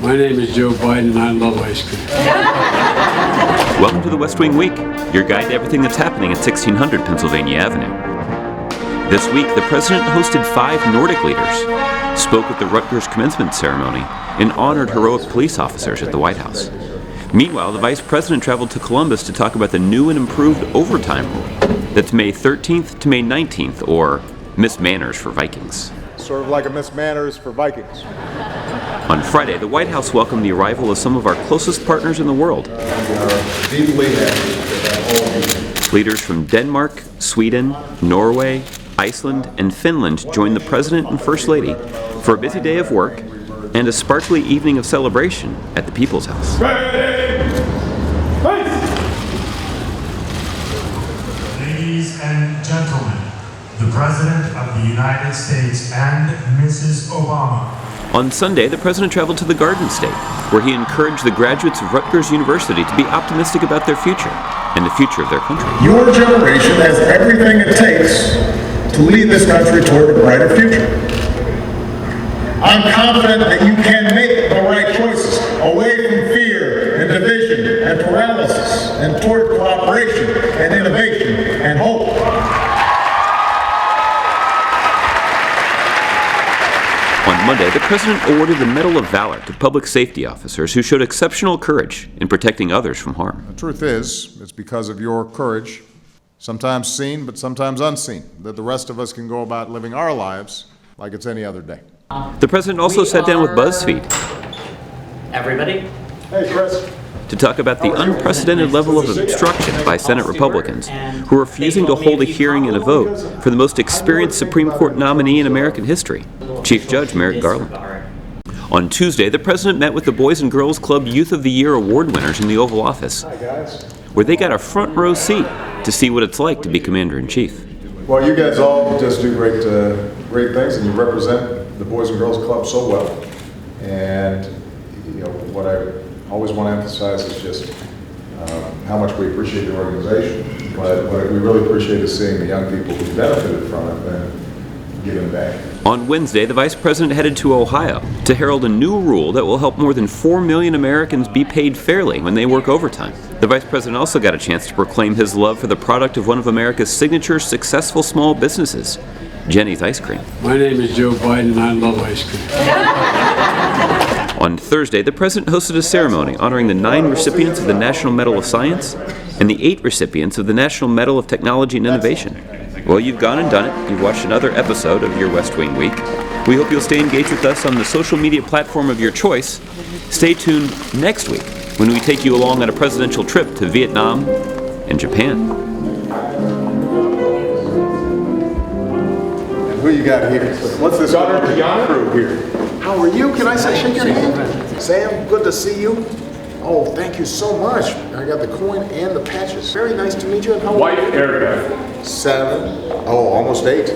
My name is Joe Biden, and I love ice cream. Welcome to the West Wing Week, your guide to everything that's happening at 1600 Pennsylvania Avenue. This week, the president hosted 5 Nordic leaders, spoke at the Rutgers Commencement ceremony, and honored heroic police officers at the White House. Meanwhile, the vice president traveled to Columbus to talk about the new and improved overtime rule that's May 13th to May 19th, or Miss Manners for Vikings. Sort of like a Miss Manners for Vikings. On Friday, the White House welcomed the arrival of some of our closest partners in the world. We are deeply happy that all of you. Leaders from Denmark, Sweden, Norway, Iceland, and Finland joined the President and First Lady for a busy day of work and a sparkly evening of celebration at the People's House. Ladies and gentlemen, the President of the United States and Mrs. Obama. On Sunday, the President traveled to the Garden State, where he encouraged the graduates of Rutgers University to be optimistic about their future and the future of their country. Your generation has everything it takes to lead this country toward a brighter future. I'm confident that you can make the right choices away from fear and division and paralysis and toward cooperation and innovation and hope. On Monday, the President awarded the Medal of Valor to public safety officers who showed exceptional courage in protecting others from harm. The truth is, it's because of your courage, sometimes seen but sometimes unseen, that the rest of us can go about living our lives like it's any other day. The President also sat down with BuzzFeed Everybody? Hey, Chris. to talk about the unprecedented level of obstruction by Senate Republicans who are refusing to hold a hearing and a vote for the most experienced Supreme Court nominee in American history, Chief Judge Merrick Garland. On Tuesday, the President met with the Boys and Girls Club Youth of the Year award winners in the Oval Office, where they got a front row seat to see what it's like to be Commander-in-Chief. Well, you guys all just do great things, and you represent the Boys and Girls Club so well. And you know what I always want to emphasize is just how much we appreciate your organization. But what we really appreciate is seeing the young people who benefited from it and giving back. On Wednesday, the Vice President headed to Ohio to herald a new rule that will help more than 4 million Americans be paid fairly when they work overtime. The Vice President also got a chance to proclaim his love for the product of one of America's signature successful small businesses, Jenny's Ice Cream. My name is Joe Biden, and I love ice cream. On Thursday, the President hosted a ceremony honoring the 9 recipients of the National Medal of Science and the 8 recipients of the National Medal of Technology and Innovation. Well, you've gone and done it. You've watched another episode of your West Wing Week. We hope you'll stay engaged with us on the social media platform of your choice. Stay tuned next week when we take you along on a presidential trip to Vietnam and Japan. And who you got here? What's this crew here? How are you? Can I shake your hand? Sam, good to see you. Oh, thank you so much. I got the coin and the patches. Very nice to meet you. And how old? Wife Erica. 7. Oh, almost 8.